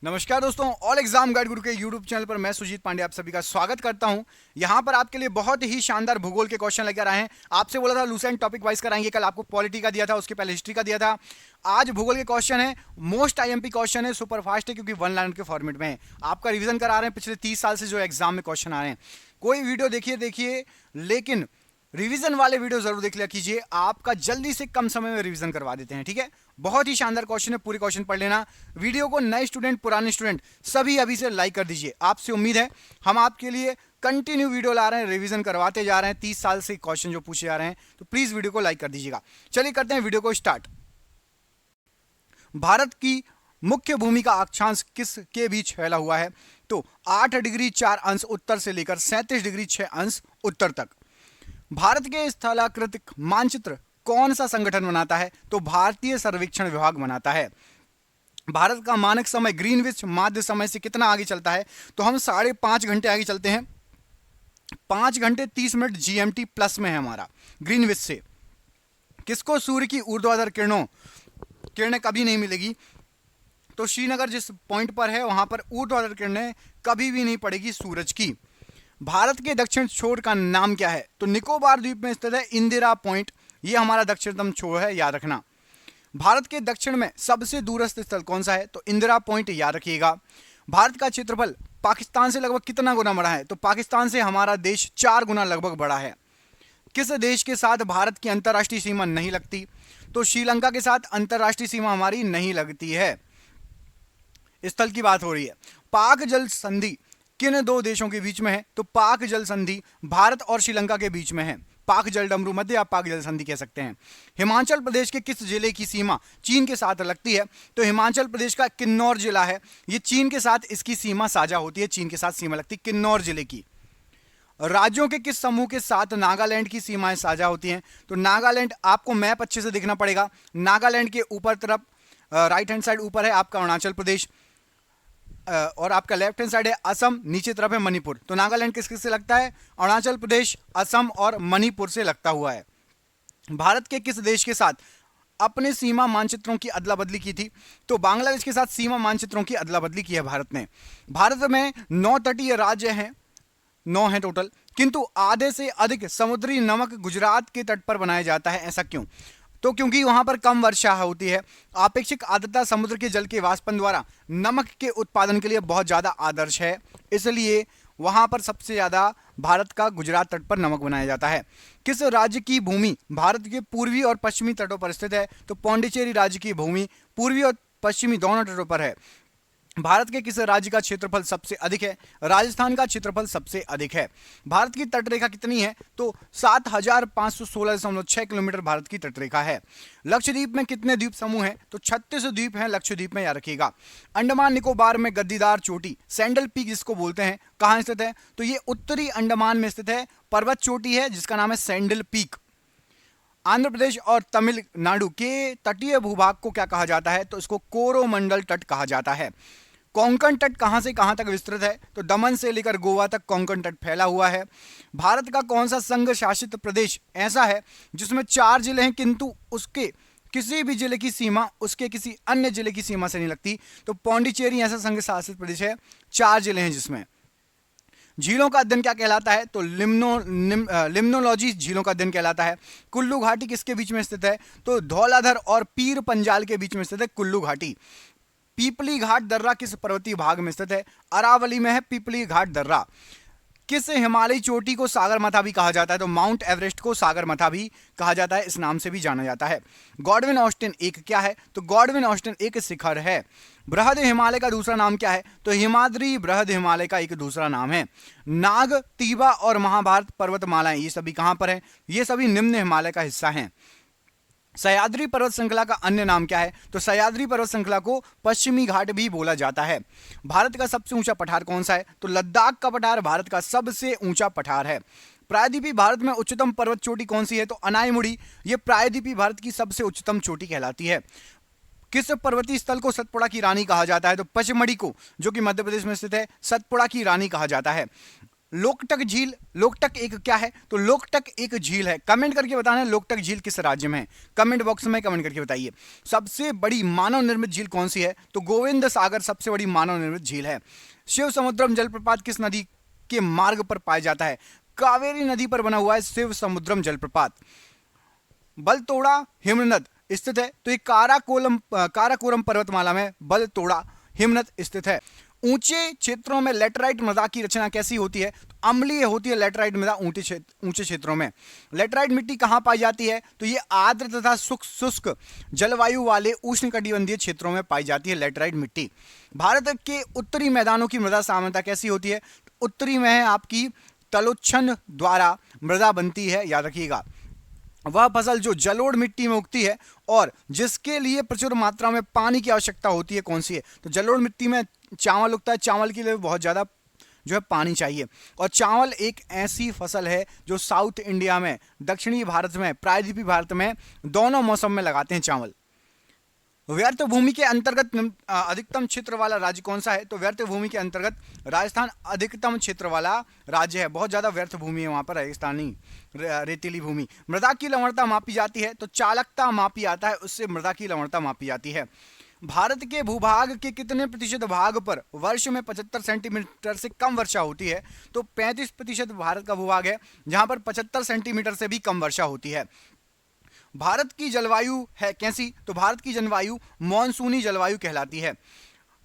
नमस्कार दोस्तों, all exam guide गुरु के यूट्यूब चैनल पर मैं सुजीत पांडे आप सभी का स्वागत करता हूं। यहां पर आपके लिए बहुत ही शानदार भूगोल के क्वेश्चन लेकर आए हैं। आपसे बोला था लूसेंट टॉपिक वाइज कराएंगे, कल आपको पॉलिटी का दिया था, उसके पहले हिस्ट्री का दिया था। आज भूगोल के क्वेश्चन है, मोस्ट आईएमपी क्वेश्चन है, सुपर फास्ट है क्योंकि वन लाइन के फॉर्मेट में है। आपका रिविजन करा रहे हैं पिछले 30 साल से जो एग्जाम में क्वेश्चन आ रहे हैं। कोई वीडियो देखिए, लेकिन रिवीजन वाले वीडियो जरूर देख लिया कीजिए, आपका जल्दी से कम समय में रिवीजन करवा देते हैं। ठीक है, बहुत ही शानदार क्वेश्चन है, पूरे क्वेश्चन पढ़ लेना। वीडियो को नए स्टूडेंट, पुराने स्टूडेंट सभी अभी से लाइक कर दीजिए। आपसे उम्मीद है हम आपके लिए कंटिन्यू वीडियो ला रहे हैं, रिवीजन करवाते जा रहे हैं। 30 साल से क्वेश्चन जो पूछे जा रहे हैं, तो प्लीज वीडियो को लाइक कर दीजिएगा। चलिए करते हैं वीडियो को स्टार्ट। भारत की मुख्य भूमि का अक्षांश किस के बीच फैला हुआ है? तो 8 डिग्री 4 अंश उत्तर से लेकर 37 डिग्री 6 अंश उत्तर तक। भारत के स्थलाकृतिक मानचित्र कौन सा संगठन बनाता है? तो भारतीय सर्वेक्षण विभाग बनाता है। भारत का मानक समय ग्रीनविच माध्य समय से कितना आगे चलता है? तो हम 5.5 घंटे आगे चलते हैं। 5 घंटे 30 मिनट जीएमटी प्लस में है हमारा ग्रीनविच से। किसको सूर्य की ऊर्ध्वाधर किरणें कभी नहीं मिलेगी? तो श्रीनगर जिस पॉइंट पर है वहां पर ऊर्ध्वाधर किरणें कभी भी नहीं पड़ेगी सूरज की। भारत के दक्षिण छोर का नाम क्या है? तो निकोबार द्वीप में स्थित है इंदिरा पॉइंट, ये हमारा दक्षिणतम छोर है, याद रखना। भारत के दक्षिण में सबसे दूरस्थ स्थल कौन सा है? तो इंदिरा पॉइंट, याद रखिएगा। भारत का क्षेत्रफल पाकिस्तान से लगभग कितना गुना बड़ा है? तो पाकिस्तान से हमारा देश 4 गुना लगभग बड़ा है। किस देश के साथ भारत की अंतरराष्ट्रीय सीमा नहीं लगती? तो श्रीलंका के साथ अंतरराष्ट्रीय सीमा हमारी नहीं लगती है। स्थल की बात हो रही है। पाक जल संधि किन 2 देशों के बीच में है? तो पाक जल संधि भारत और श्रीलंका के बीच में है। पाक जल डमरू मध्य या पाक जल संधि कह सकते हैं। हिमाचल प्रदेश के किस जिले की सीमा चीन के साथ लगती है? तो हिमाचल प्रदेश का किन्नौर जिला है, ये चीन के साथ इसकी सीमा साझा होती है, चीन के साथ सीमा लगती है किन्नौर जिले की। राज्यों के किस समूह के साथ नागालैंड की सीमाएं साझा होती हैं? तो नागालैंड, आपको मैप अच्छे से देखना पड़ेगा। नागालैंड के ऊपर तरफ राइट हैंड साइड ऊपर है आपका अरुणाचल प्रदेश, और आपका लेफ्ट हैंड साइड है असम, नीचे तरफ है मणिपुर। तो नागालैंड किस किस से लगता है? अरुणाचल प्रदेश, असम और मणिपुर से लगता हुआ है। भारत के किस देश के साथ अपने सीमा मानचित्रों की अदला बदली की थी? तो बांग्लादेश के साथ सीमा मानचित्रों की अदला बदली की है भारत ने। भारत में 9 तटीय राज्य हैं, 9 हैं टोटल, किंतु आधे से अधिक समुद्री नमक गुजरात के तट पर बनाया जाता है। ऐसा क्यों? तो क्योंकि वहां पर कम वर्षा होती है। आपेक्षिक आर्द्रता समुद्र के जल के वाष्पन द्वारा नमक के उत्पादन के लिए बहुत ज्यादा आदर्श है, इसलिए वहां पर सबसे ज्यादा भारत का गुजरात तट पर नमक बनाया जाता है। किस राज्य की भूमि भारत के पूर्वी और पश्चिमी तटों पर स्थित है? तो पौंडीचेरी राज्य की भूमि पूर्वी और पश्चिमी दोनों तटों पर है। भारत के किस राज्य का क्षेत्रफल सबसे अधिक है? राजस्थान का क्षेत्रफल सबसे अधिक है। भारत की तटरेखा कितनी है? तो 7516.6 किलोमीटर भारत की तटरेखा है। लक्षद्वीप में कितने द्वीप समूह हैं? तो 36 द्वीप हैं लक्षद्वीप में, याद रखिएगा। अंडमान निकोबार में गद्दीदार चोटी सैंडल पीक जिसको बोलते हैं, कहाँ स्थित है? तो ये उत्तरी अंडमान में स्थित है, पर्वत चोटी है जिसका नाम है सैंडल पीक। आंध्र प्रदेश और तमिलनाडु के तटीय भूभाग को क्या कहा जाता है? तो इसको कोरोमंडल तट कहा जाता है। कोंकण तट कहां से कहां तक विस्तृत है? तो दमन से लेकर गोवा तक कोंकण तट फैला हुआ है। भारत का कौन सा संघ शासित प्रदेश ऐसा है जिसमें 4 जिले हैं किंतु उसके किसी भी जिले की सीमा उसके किसी अन्य जिले की सीमा से नहीं लगती? तो पौंडीचेरी ऐसा संघ शासित प्रदेश है, 4 जिले हैं जिसमें। झीलों का अध्ययन क्या कहलाता है? तो लिम्नोलॉजी झीलों का अध्ययन कहलाता है। कुल्लू घाटी किसके बीच में स्थित है? तो धौलाधर और पीर पंजाल के बीच में स्थित है कुल्लू घाटी। पीपली घाट दर्रा किस पर्वतीय भाग में स्थित है? अरावली में है पीपली घाट दर्रा। किस हिमालयी चोटी को सागरमाथा भी कहा जाता है? तो माउंट एवरेस्ट को सागरमाथा भी कहा जाता है, इस नाम से भी जाना जाता है। गॉडविन ऑस्टिन एक क्या है? तो गॉडविन ऑस्टिन एक शिखर है। बृहद हिमालय का दूसरा नाम क्या है? तो हिमाद्री बृहद हिमालय का एक दूसरा नाम है। नाग, तीबा और महाभारत पर्वतमालाएं ये सभी कहां पर हैं? ये सभी निम्न हिमालय का हिस्सा हैं। सह्याद्री पर्वत श्रृंखला का अन्य नाम क्या है? तो सह्याद्री पर्वत श्रृंखला को पश्चिमी घाट भी बोला जाता है। भारत का सबसे ऊंचा पठार कौन सा है? तो लद्दाख का पठार भारत का सबसे ऊंचा पठार है। प्रायद्वीपीय भारत में उच्चतम पर्वत चोटी कौन सी है? तो अनाईमुड़ी, ये प्रायद्वीपीय भारत की सबसे उच्चतम चोटी कहलाती है। किस पर्वतीय स्थल को सतपुड़ा की रानी कहा जाता है? तो पचमढ़ी को, जो कि मध्य प्रदेश में स्थित है, सतपुड़ा की रानी कहा जाता है। लोकटक झील, लोकटक एक क्या है? तो लोकटक एक झील है। कमेंट करके बताना लोकटक झील किस राज्य में है, कमेंट बॉक्स में कमेंट करके बताइए। सबसे बड़ी मानव निर्मित झील कौन सी है? तो गोविंद सागर सबसे बड़ी मानव निर्मित झील है। शिव समुद्रम जलप्रपात किस नदी के मार्ग पर पाया जाता है? कावेरी नदी पर बना हुआ है शिव समुद्रम जलप्रपात। बलतोड़ा हिमनद स्थित है? तो ये काराकोरम पर्वतमाला में बलतोड़ा हिमनद स्थित है। ऊंचे क्षेत्रों में लेटराइट मृदा की रचना कैसी होती है? तो अम्लीय होती है लेटराइट मृदा ऊंचे क्षेत्रों में। लेटराइट मिट्टी कहां पाई जाती है? तो ये आर्द्र तथा शुष्क जलवायु वाले उष्णकटिबंधीय क्षेत्रों में पाई जाती है लेटराइट मिट्टी। भारत के उत्तरी मैदानों की मृदा साम्यता कैसी होती है? उत्तरी में आपकी तलोच्छन द्वारा मृदा बनती है, याद रखिएगा। वह फसल जो जलोढ़ मिट्टी में उगती है और जिसके लिए प्रचुर मात्रा में पानी की आवश्यकता होती है, कौन सी है? तो जलोढ़ मिट्टी में चावल उगता है, चावल के लिए बहुत ज़्यादा जो है पानी चाहिए। और चावल एक ऐसी फसल है जो साउथ इंडिया में, दक्षिणी भारत में, प्रायद्वीपीय भारत में दोनों मौसम में लगाते हैं चावल। व्यर्थ भूमि के अंतर्गत अधिकतम क्षेत्र वाला राज्य कौन सा है? तो व्यर्थ भूमि के अंतर्गत राजस्थान अधिकतम क्षेत्र वाला राज्य है। बहुत ज्यादा व्यर्थ भूमि है वहां पर, रेगिस्तानी रेतीली भूमि। मृदा की लवणता मापी जाती है? तो चालकता मापी आता है, उससे मृदा की लवणता मापी जाती है। भारत के भूभाग के कितने प्रतिशत भाग पर वर्ष में 75 सेंटीमीटर से कम वर्षा होती है? तो 35% भारत का भूभाग है जहां पर 75 सेंटीमीटर से भी कम वर्षा होती है। भारत की जलवायु है कैसी? तो भारत की जलवायु मॉनसूनी जलवायु कहलाती है।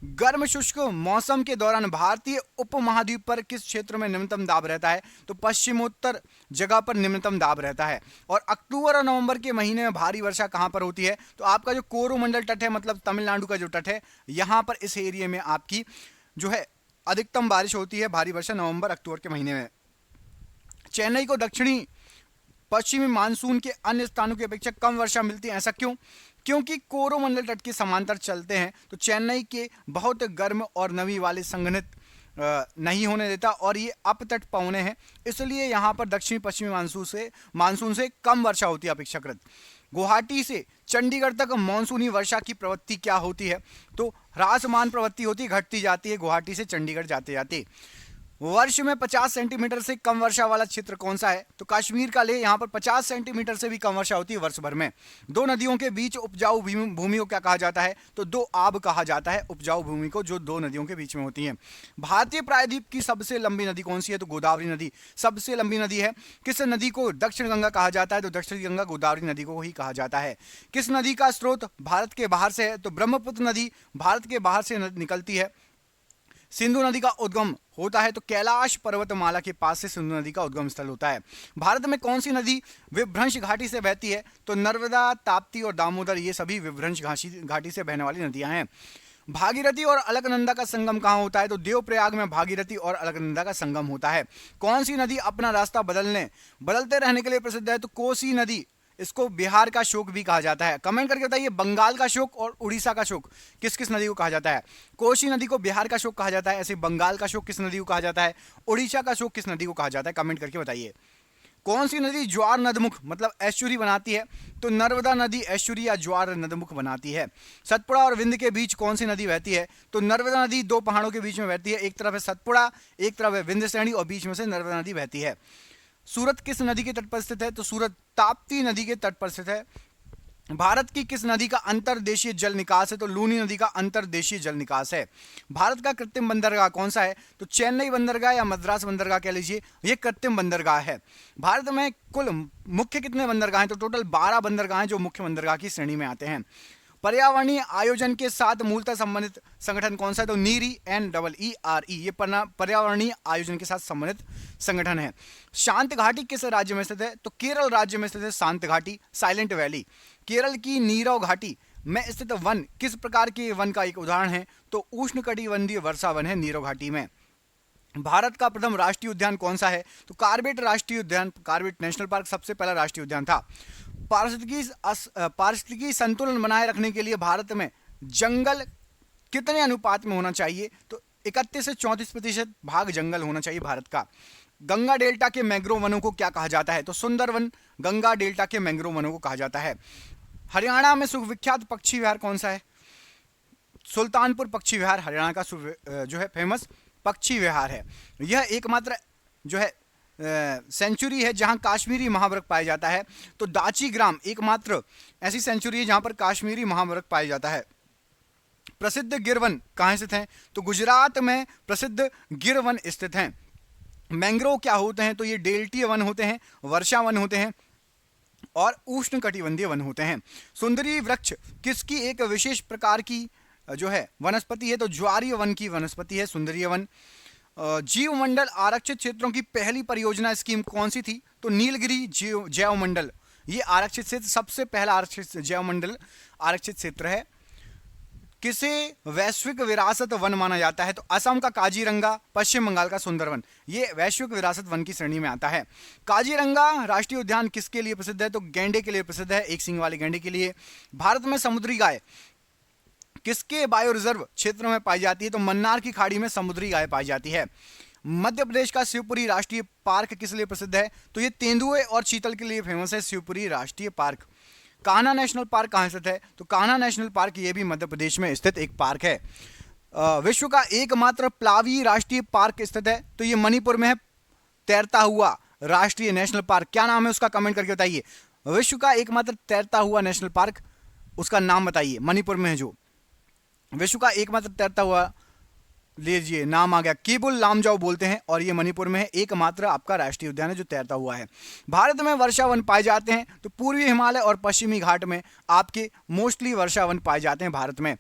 गर्म शुष्क मौसम के दौरान भारतीय उपमहाद्वीप पर किस क्षेत्र में निम्नतम दाब रहता है? तो पश्चिमोत्तर जगह पर निम्नतम दाब रहता है। और अक्टूबर और नवंबर के महीने में भारी वर्षा कहां पर होती है? तो आपका जो कोरोमंडल तट है, मतलब तमिलनाडु का जो तट है, यहां पर इस एरिया में आपकी जो है अधिकतम बारिश होती है, भारी वर्षा नवंबर अक्टूबर के महीने में। चेन्नई को दक्षिणी पश्चिमी मानसून के अन्य स्थानों की अपेक्षा कम वर्षा मिलती है, ऐसा क्यों? क्योंकि कोरोमंडल तट के समांतर चलते हैं, तो चेन्नई के बहुत गर्म और नमी वाले संघनित नहीं होने देता और ये अपतट पवने हैं, इसलिए यहाँ पर दक्षिणी पश्चिमी मानसून से कम वर्षा होती है अपेक्षाकृत। गुवाहाटी से चंडीगढ़ तक मानसूनी वर्षा की प्रवृत्ति क्या होती है? तो ह्रासमान प्रवृत्ति होती है, घटती जाती है गुवाहाटी से चंडीगढ़ जाते जाते। वर्ष में 50 सेंटीमीटर से कम वर्षा वाला क्षेत्र कौन सा है? तो कश्मीर का लेह, यहाँ पर 50 सेंटीमीटर से भी कम वर्षा होती है वर्ष भर में। दो नदियों के बीच उपजाऊ भूमि को क्या कहा जाता है? तो दो आब कहा जाता है उपजाऊ भूमि को जो दो नदियों के बीच में होती है। भारतीय प्रायद्वीप की सबसे लंबी नदी कौन सी है? तो गोदावरी नदी सबसे लंबी नदी है। किस नदी को दक्षिण गंगा कहा जाता है? तो दक्षिण गंगा गोदावरी नदी को ही कहा जाता है। किस नदी का स्रोत भारत के बाहर से है? तो ब्रह्मपुत्र नदी भारत के बाहर से निकलती है। सिंधु नदी का उद्गम होता है तो कैलाश पर्वतमाला के पास से सिंधु नदी का उद्गम स्थल होता है। भारत में कौन सी नदी विभ्रंश घाटी से बहती है? तो नर्मदा, ताप्ती और दामोदर, ये सभी विभ्रंश घाटी से बहने वाली नदियां हैं। भागीरथी और अलकनंदा का संगम कहाँ होता है? तो देवप्रयाग में भागीरथी और अलकनंदा का संगम होता है। कौन सी नदी अपना रास्ता बदलते रहने के लिए प्रसिद्ध है? तो कोसी नदी, इसको बिहार का शोक भी कहा जाता है। कमेंट करके बताइए बंगाल का शोक और उड़ीसा का शोक किस किस नदी को कहा जाता है? कोसी नदी को बिहार का शोक कहा जाता है, ऐसे बंगाल का शोक किस नदी को कहा जाता है? उड़ीसा का शोक किस नदी को कहा जाता है? कमेंट करके बताइए। कौन सी नदी ज्वार नदमुख मतलब एस्चुरी बनाती है? तो नर्मदा नदी एस्चुरी या ज्वार नदमुख बनाती है। सतपुड़ा और विंध्य के बीच कौन सी नदी बहती है? तो नर्मदा नदी दो पहाड़ों के बीच में बहती है, एक तरफ है सतपुड़ा, एक तरफ है विंध्य श्रेणी और बीच में से नर्मदा नदी बहती है। सूरत किस नदी के तट पर स्थित है? तो सूरत ताप्ती नदी के तट पर स्थित है। भारत की किस नदी का अंतर्देशीय जल निकास है? तो लूनी नदी का अंतर्देशीय जल निकास है। भारत का कृत्रिम बंदरगाह कौन सा है? तो चेन्नई बंदरगाह या मद्रास बंदरगाह कह लीजिए, यह कृत्रिम बंदरगाह है। भारत में कुल मुख्य कितने बंदरगाह हैं? तो टोटल 12 बंदरगाह हैं जो मुख्य बंदरगाह की श्रेणी में आते हैं। पर्यावरणीय आयोजन के साथ मूलतः संबंधित संगठन कौन सा है? तो नीरी NEERE, ये पर्यावरणीय आयोजन के साथ संबंधित संगठन है। शांत घाटी किस राज्य में स्थित है? तो केरल राज्य में स्थित है शांत घाटी, साइलेंट वैली। केरल की नीरव घाटी में स्थित वन किस प्रकार के वन का एक उदाहरण है? तो उष्णकटिबंधीय वर्षा वन है नीरव घाटी में। भारत का प्रथम राष्ट्रीय उद्यान कौन सा है? तो कार्बेट राष्ट्रीय उद्यान, कार्बेट नेशनल पार्क सबसे पहला राष्ट्रीय उद्यान था। पारिस्थितिकी संतुलन बनाए रखने के लिए भारत में जंगल कितने अनुपात में होना चाहिए? तो 31 से 34% भाग जंगल होना चाहिए भारत का। गंगा डेल्टा के मैंग्रोव वनों को क्या कहा जाता है? तो सुंदरवन गंगा डेल्टा के मैंग्रोव वनों को कहा जाता है। हरियाणा में सुविख्यात पक्षी विहार कौन सा है? सुल्तानपुर पक्षी विहार हरियाणा का जो है फेमस पक्षी विहार है। यह एकमात्र जो है सेंचुरी है जहां काश्मीरी महावर्ग पाया जाता है, तो दाची ग्राम एकमात्र ऐसी सेंचुरी है जहां पर काश्मीरी महावर्ग पाया जाता है। प्रसिद्ध गिर वन कहाँ स्थित हैं? तो गुजरात में प्रसिद्ध गिर वन स्थित हैं। मैंग्रोव क्या होते हैं? तो ये डेल्टीय वन होते हैं, वर्षा वन होते हैं और उष्णकटिबंधीय वन होते हैं। सुंदरी वृक्ष किसकी एक विशेष प्रकार की जो है वनस्पति है? तो ज्वारीय वन की वनस्पति है सुंदरीय वन। जीवमंडल आरक्षित क्षेत्रों की पहली परियोजना स्कीम कौन सी थी? तो नीलगिरी जैव मंडल, ये आरक्षित क्षेत्र, सबसे पहला आरक्षित जैव मंडल आरक्षित क्षेत्र है। किसे वैश्विक विरासत वन माना जाता है? तो असम का काजीरंगा, पश्चिम बंगाल का सुंदरवन, ये वैश्विक विरासत वन की श्रेणी में आता है। काजीरंगा राष्ट्रीय उद्यान किसके लिए प्रसिद्ध है? तो गैंडे के लिए प्रसिद्ध है, एक सींग वाले गैंडे के लिए। भारत में समुद्री गाय किसके बायो रिजर्व क्षेत्र में पाई जाती है? तो मन्नार की खाड़ी में समुद्री गाय पाई जाती है। मध्य प्रदेश का शिवपुरी राष्ट्रीय पार्क किस लिए प्रसिद्ध है? तो ये तेंदुए और चीतल के लिए फेमस है, शिवपुरी राष्ट्रीय पार्क। कान्हा नेशनल पार्क कहाँ स्थित है? तो कान्हा नेशनल पार्क ये भी मध्य प्रदेश में स्थित एक पार्क है। विश्व का एकमात्र प्लावी राष्ट्रीय पार्क स्थित है, तो ये मणिपुर में है, तैरता हुआ राष्ट्रीय नेशनल पार्क। क्या नाम है उसका? कमेंट करके बताइए। विश्व का एकमात्र तैरता हुआ नेशनल पार्क, उसका नाम बताइए। मणिपुर में है जो विश्व का एकमात्र तैरता हुआ, लीजिए नाम आ गया, केबुल लामजाओ बोलते हैं, और ये मणिपुर में है, एकमात्र आपका राष्ट्रीय उद्यान है जो तैरता हुआ है। भारत में वर्षा वन पाए जाते हैं, तो पूर्वी हिमालय और पश्चिमी घाट में आपके मोस्टली वर्षा वन पाए जाते हैं भारत में।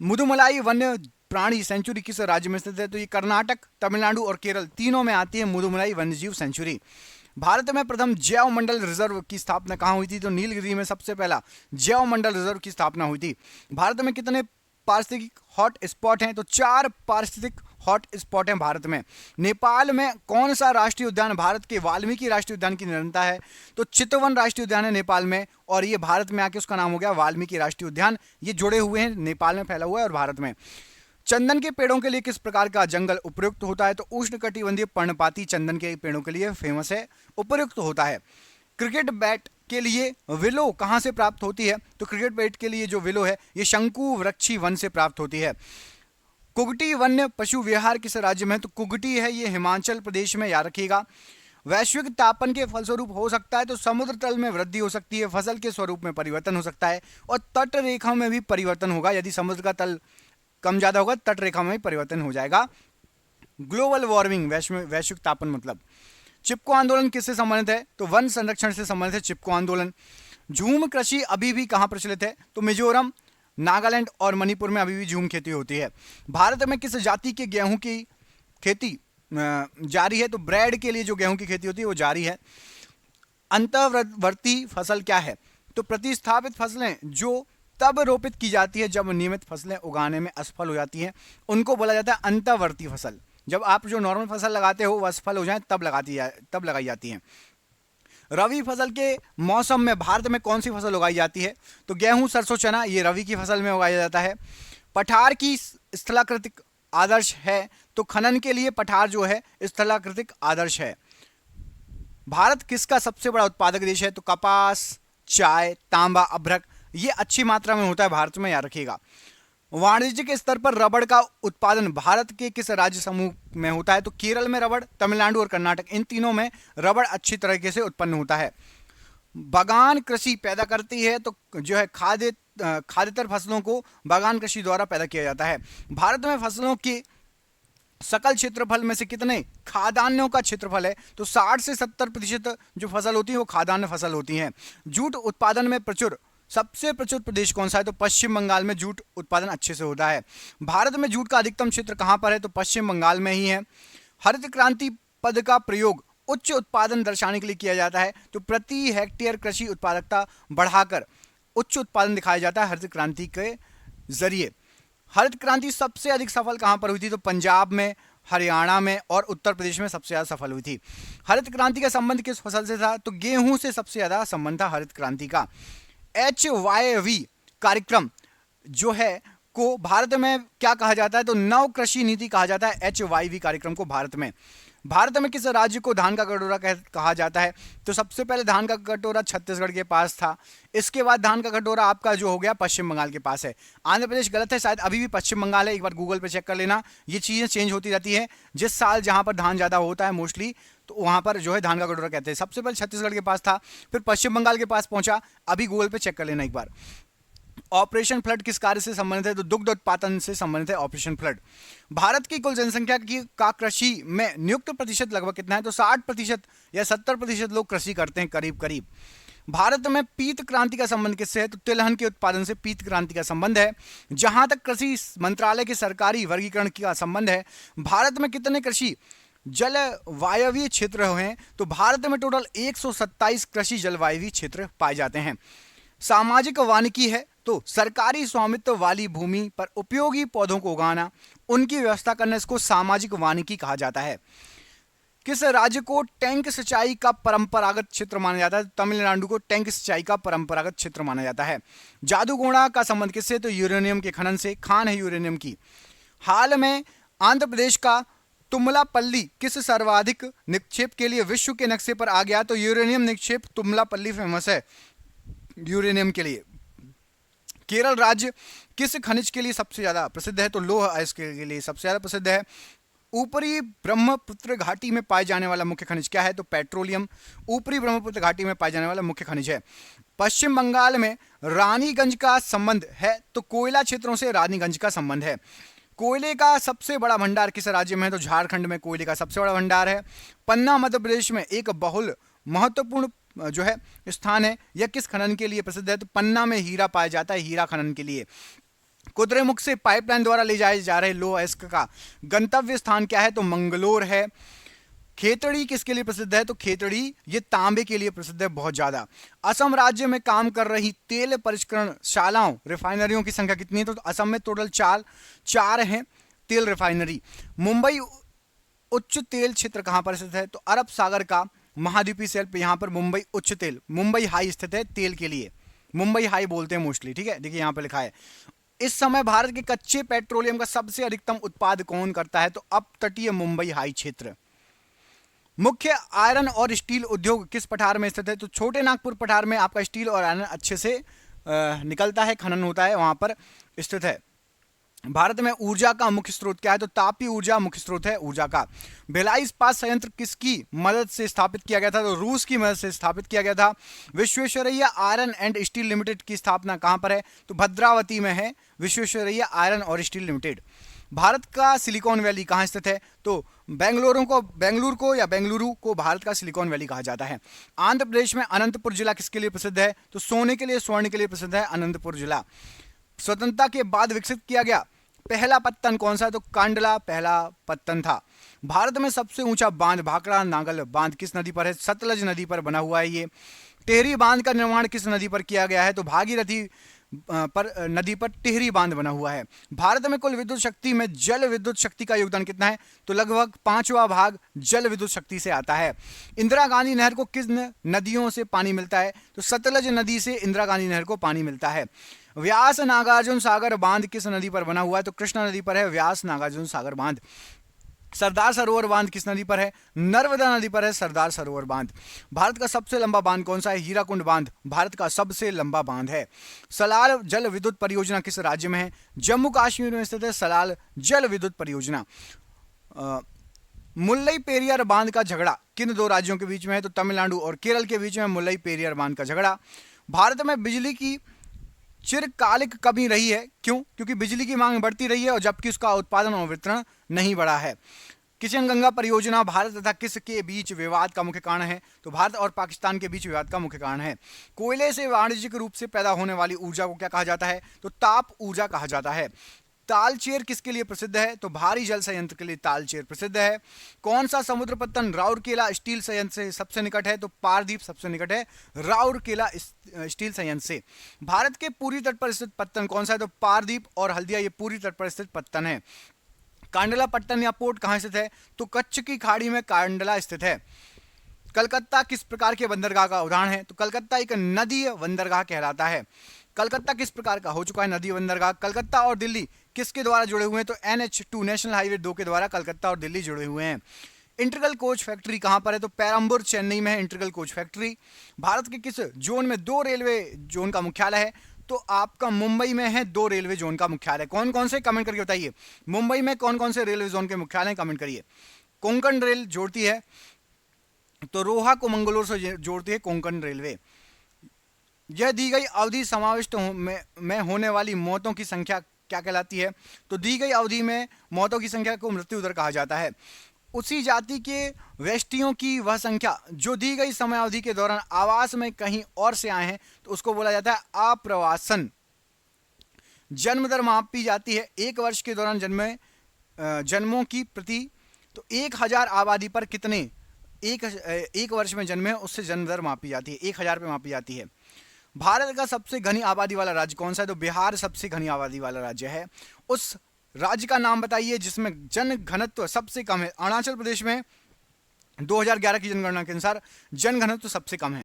मुदुमलाई वन्य प्राणी सेंचुरी किस राज्य में स्थित है? तो ये कर्नाटक, तमिलनाडु और केरल तीनों में आती है मुदुमलाई वन्यजीव सेंचुरी। भारत में प्रथम जैव मंडल रिजर्व की स्थापना कहाँ हुई थी? तो नीलगिरी में सबसे पहला जैव मंडल रिजर्व की स्थापना हुई थी। भारत में कितने पारिस्थितिक हॉट स्पॉट हैं? तो 4 पारिस्थितिक हॉट स्पॉट हैं भारत में। नेपाल में कौन सा राष्ट्रीय उद्यान भारत के वाल्मीकि राष्ट्रीय उद्यान की निरंता है? तो चितवन राष्ट्रीय उद्यान है नेपाल में, और ये भारत में आके उसका नाम हो गया वाल्मीकि राष्ट्रीय उद्यान। ये जुड़े हुए हैं, नेपाल में फैला हुआ है और भारत में। चंदन के पेड़ों के लिए किस प्रकार का जंगल उपयुक्त होता है? तो उष्णकटिबंधीय पर्णपाती चंदन के पेड़ों के लिए फेमस है, उपयुक्त होता है। क्रिकेट बैट के लिए विलो कहाँ से प्राप्त होती है? तो क्रिकेट बैट के लिए जो विलो है ये शंकु वृक्षी वन से प्राप्त होती है। कुगटी वन्य पशु विहार किस राज्य में है? तो कुगटी है ये हिमाचल प्रदेश में, याद रखिएगा। वैश्विक तापन के फलस्वरूप हो सकता है तो समुद्र तल में वृद्धि हो सकती है, फसल के स्वरूप में परिवर्तन हो सकता है, और तट रेखा में भी परिवर्तन होगा। यदि समुद्र का तल कम ज्यादा होगा, तट रेखा में भी परिवर्तन हो जाएगा। ग्लोबल वार्मिंग, वैश्विक तापन मतलब। चिपको आंदोलन किससे संबंधित है? तो वन संरक्षण से संबंधित है चिपको आंदोलन। झूम कृषि अभी भी कहाँ प्रचलित है? तो मिजोरम, नागालैंड और मणिपुर में अभी भी झूम खेती होती है। भारत में किस जाति के गेहूं की खेती जारी है? तो ब्रेड के लिए जो गेहूं की खेती होती है वो जारी है। अंतर्वर्ती फसल क्या है? तो प्रतिस्थापित फसलें जो तब रोपित की जाती है जब नियमित फसलें उगाने में असफल हो जाती हैं, उनको बोला जाता है अंतर्वर्ती फसल। जब आप जो नॉर्मल फसल लगाते हो वो असफल हो जाए तब लगाई जाती है। रवि फसल के मौसम में भारत में कौन सी फसल उगाई जाती है? तो गेहूं, सरसों, चना, ये रवि की फसल में उगाया जाता है। पठार की स्थलाकृतिक आदर्श है, तो खनन के लिए पठार जो है स्थलाकृतिक आदर्श है। भारत किसका सबसे बड़ा उत्पादक देश है? तो कपास, चाय, तांबा, अभ्रक, ये अच्छी मात्रा में होता है भारत में, याद रखिएगा। वाणिज्यिक स्तर पर रबड़ का उत्पादन भारत के किस राज्य समूह में होता है? तो केरल में रबड़, तमिलनाडु और कर्नाटक, इन तीनों में रबड़ अच्छी तरीके से उत्पन्न होता है। बागान कृषि पैदा करती है, तो जो है खाद्येतर फसलों को बागान कृषि द्वारा पैदा किया जाता है। भारत में फसलों के सकल क्षेत्रफल में से कितने खाद्यान्नों का क्षेत्रफल है? तो 60 से 70% जो फसल होती है वो खाद्यान्न फसल होती हैं। जूट उत्पादन में सबसे प्रचुर प्रदेश कौन सा है? तो पश्चिम बंगाल में जूट उत्पादन अच्छे से होता है। भारत में जूट का अधिकतम क्षेत्र कहां पर है? तो पश्चिम बंगाल में ही है। हरित क्रांति पद का प्रयोग उच्च उत्पादन दर्शाने के लिए किया जाता है, तो प्रति हेक्टेयर कृषि उत्पादकता बढ़ाकर उच्च उत्पादन दिखाया जाता है हरित क्रांति के जरिए। हरित क्रांति सबसे अधिक सफल कहां पर हुई थी? तो पंजाब में, हरियाणा में और उत्तर प्रदेश में सबसे ज्यादा सफल हुई थी। हरित क्रांति का संबंध किस फसल से था? तो गेहूं से सबसे ज्यादा संबंध था हरित क्रांति का। HYV कार्यक्रम जो है को भारत में क्या कहा जाता है? तो नव कृषि नीति कहा जाता है HYV कार्यक्रम को भारत में। भारत में किस राज्य को धान का कटोरा कहा जाता है? तो सबसे पहले धान का कटोरा छत्तीसगढ़ के पास था। इसके बाद धान का कटोरा आपका जो हो गया पश्चिम बंगाल के पास है। आंध्र प्रदेश गलत है, शायद अभी भी पश्चिम बंगाल है। एक बार गूगल पे चेक कर लेना, ये चीज़ें चेंज होती रहती है। जिस साल जहां पर धान ज़्यादा होता है मोस्टली, तो वहां पर जो है धान का कटोरा कहते हैं। सबसे पहले छत्तीसगढ़ के पास था, फिर पश्चिम बंगाल के पास पहुंचा। अभी गूगल पे चेक कर लेना एक बार। ऑपरेशन फ्लड किस कार्य से संबंधित है? तो दुग्ध उत्पादन से संबंधित है ऑपरेशन फ्लड। भारत की कुल जनसंख्या की का कृषि में नियुक्त प्रतिशत लगभग कितना है? तो 60% या 70% लोग कृषि करते हैं करीब करीब। भारत में पीत क्रांति का संबंध किससे है? तो तिलहन के उत्पादन से पीत क्रांति का संबंध है। जहां तक कृषि मंत्रालय के सरकारी वर्गीकरण का संबंध है, भारत में कितने कृषि जलवायवीय क्षेत्र हैं? तो भारत में टोटल 127 कृषि जलवायवीय क्षेत्र पाए जाते हैं। सामाजिक वानिकी है तो सरकारी स्वामित्व वाली भूमि पर उपयोगी पौधों को उगाना, उनकी व्यवस्था करना, इसको सामाजिक वानिकी कहा जाता है। किस राज्य को टैंक सिंचाई का परंपरागत क्षेत्र माना जाता है? तमिलनाडु को टैंक सिंचाई का परंपरागत क्षेत्र माना जाता है। जादूगोड़ा का संबंध किससे? तो यूरेनियम के खनन से, खान है यूरेनियम की। हाल में आंध्र प्रदेश का तुमलापल्ली किस सर्वाधिक निक्षेप के लिए विश्व के नक्शे पर आ गया? तो यूरेनियम निक्षेप तुमलापल्ली फेमस है यूरेनियम के लिए। केरल राज्य किस खनिज के लिए सबसे ज्यादा प्रसिद्ध है? तो लौह अयस्क के लिए सबसे ज्यादा प्रसिद्ध है। ऊपरी ब्रह्मपुत्र घाटी में पाए जाने वाला मुख्य खनिज क्या है? तो पेट्रोलियम ऊपरी ब्रह्मपुत्र घाटी में पाए जाने वाला मुख्य खनिज है। पश्चिम बंगाल में रानीगंज का संबंध है? तो कोयला क्षेत्रों से रानीगंज का संबंध है। कोयले का सबसे बड़ा भंडार किस राज्य में है? तो झारखंड में कोयले का सबसे बड़ा भंडार है। पन्ना मध्य प्रदेश में एक बहुल महत्वपूर्ण जो है स्थान है। यह किस खनन के लिए प्रसिद्ध है? तो पन्ना में हीरा पाया जाता है, हीरा खनन के लिए। कुद्रेमुख से पाइपलाइन द्वारा ले जाए जा रहे लौह अयस्क का गंतव्य स्थान क्या है? तो मंगलोर है। खेतड़ी किसके लिए प्रसिद्ध है? तो खेतड़ी ये तांबे के लिए प्रसिद्ध है बहुत ज्यादा। असम राज्य में काम कर रही तेल परिष्करण शालाओं, रिफाइनरियों की संख्या कितनी है? तो असम में टोटल चार हैं तेल रिफाइनरी। मुंबई उच्च तेल क्षेत्र कहां पर स्थित है? तो अरब सागर का महाद्वीपीय शेल्फ, यहां पर मुंबई उच्च तेल, मुंबई हाई स्थित है तेल के लिए। मुंबई हाई बोलते हैं मोस्टली, ठीक है। देखिए यहां पर लिखा है। इस समय भारत के कच्चे पेट्रोलियम का सबसे अधिकतम उत्पाद कौन करता है? तो अपतटीय मुंबई हाई क्षेत्र। मुख्य आयरन और स्टील उद्योग किस पठार में स्थित है? तो छोटे नागपुर पठार में आपका स्टील और आयरन अच्छे से निकलता है, खनन होता है, वहां पर स्थित है। भारत में ऊर्जा का मुख्य स्रोत क्या है? तो तापीय ऊर्जा मुख्य स्रोत है ऊर्जा का। भिलाई इस्पात संयंत्र किसकी मदद से स्थापित किया गया था? तो रूस की मदद से स्थापित किया गया था। Visvesvaraya iron and steel limited की स्थापना कहां पर है? तो भद्रावती में है विश्वेश्वरैया आयरन और स्टील लिमिटेड। भारत का सिलिकॉन वैली कहां स्थित है? तो बेंगलुरु को भारत का सिलिकॉन वैली कहा जाता है। आंध्र प्रदेश में अनंतपुर जिला किसके लिए प्रसिद्ध है? तो सोने के लिए, स्वर्ण के लिए प्रसिद्ध है अनंतपुर जिला। स्वतंत्रता के बाद विकसित किया गया पहला पत्तन कौन सा है? तो कांडला पहला पत्तन था। भारत में सबसे ऊंचा बांध भाखड़ा नागल बांध किस नदी पर है? सतलज नदी पर बना हुआ है ये। टिहरी बांध का निर्माण किस नदी पर किया गया है? तो भागीरथी नदी पर टिहरी बांध बना हुआ है। भारत में कुल विद्युत शक्ति में जल विद्युत शक्ति का योगदान कितना है? तो लगभग 5वां भाग जल विद्युत शक्ति से आता है। इंदिरा गांधी नहर को किस नदियों से पानी मिलता है? तो सतलज नदी से इंदिरा गांधी नहर को पानी मिलता है। व्यास नागार्जुन सागर बांध किस नदी पर बना हुआ है? तो कृष्णा नदी पर है व्यास नागार्जुन सागर बांध। सरदार सरोवर बांध किस नदी पर है? नर्मदा नदी पर है सरदार सरोवर बांध। भारत का सबसे लंबा बांध कौन सा है? हीराकुंड बांध भारत का सबसे लंबा बांध है। सलाल जल विद्युत परियोजना किस राज्य में है? जम्मू कश्मीर में स्थित है सलाल जल विद्युत परियोजना। मुल्लई पेरियार बांध का झगड़ा किन दो राज्यों के बीच में है? तो तमिलनाडु और केरल के बीच में मुल्लई पेरियार बांध का झगड़ा। भारत में बिजली की चिरकालिक कमी रही है, क्यों? क्योंकि बिजली की मांग बढ़ती रही है और जबकि उसका उत्पादन और वितरण नहीं बढ़ा है। किशन गंगा परियोजना भारत तथा किसके बीच विवाद का मुख्य कारण है? तो भारत और पाकिस्तान के बीच विवाद का मुख्य कारण है। कोयले से वाणिज्यिक रूप से पैदा होने वाली ऊर्जा को क्या कहा जाता है? तो ताप ऊर्जा कहा जाता है। तालचेर किसके लिए प्रसिद्ध है? तो भारी जल संयंत्र के लिए तालचेर प्रसिद्ध है। कौन सा समुद्र पत्तन राउरकेला स्टील संयंत्र से सबसे निकट है? तो पारदीप सबसे निकट है राउरकेला स्टील संयंत्र से। भारत के पूर्वी तट पर स्थित पत्तन कौन सा है? तो पारदीप और हल्दिया ये पूर्वी तट पर स्थित पत्तन है। कांडला पट्टन या पोर्ट कहां स्थित है? तो कच्छ की खाड़ी में कांडला स्थित है। कलकत्ता किस प्रकार के बंदरगाह का उदाहरण है? तो कलकत्ता एक नदीय बंदरगाह कहलाता है। कलकत्ता किस प्रकार का हो चुका है नदी बंदरगाह? कलकत्ता और दिल्ली किसके द्वारा जुड़े हुए हैं? तो NH2 नेशनल हाईवे 2 के द्वारा कलकत्ता और दिल्ली जुड़े हुए हैं। इंटीग्रल कोच फैक्ट्री कहां पर है? तो पेरम्बूर चेन्नई में है इंटीग्रल कोच फैक्ट्री। भारत के किस जोन में 2 रेलवे जोन का मुख्यालय है? तो आपका मुंबई में है 2 रेलवे जोन का मुख्यालय। कौन कौन से, कमेंट करके बताइए। मुंबई में कौन कौन से रेलवे जोन के मुख्यालय, कमेंट करिए। कोंकण रेल जोड़ती है, तो रोहा को मंगलोर से जोड़ती है कोंकण रेलवे। यह दी गई अवधि समाविष्ट में होने वाली मौतों की संख्या क्या कहलाती है? तो दी गई अवधि में मौतों की संख्या को मृत्यु दर कहा जाता है। उसी जाति के व्यक्तियों की वह संख्या जो दी गई समय अवधि के दौरान आवास में कहीं और से आए हैं, तो उसको बोला जाता है अप्रवासन। जन्म दर मापी जाती है 1 वर्ष के दौरान जन्मों की प्रति, तो 1000 आबादी पर कितने एक वर्ष में जन्मे, उससे जन्म दर मापी जाती है, 1000 पे मापी जाती है। भारत का सबसे घनी आबादी वाला राज्य कौन सा है? तो बिहार सबसे घनी आबादी वाला राज्य है। उस राज्य का नाम बताइए जिसमें जन घनत्व सबसे कम है। अरुणाचल प्रदेश में 2011 की जनगणना के अनुसार जन घनत्व सबसे कम है।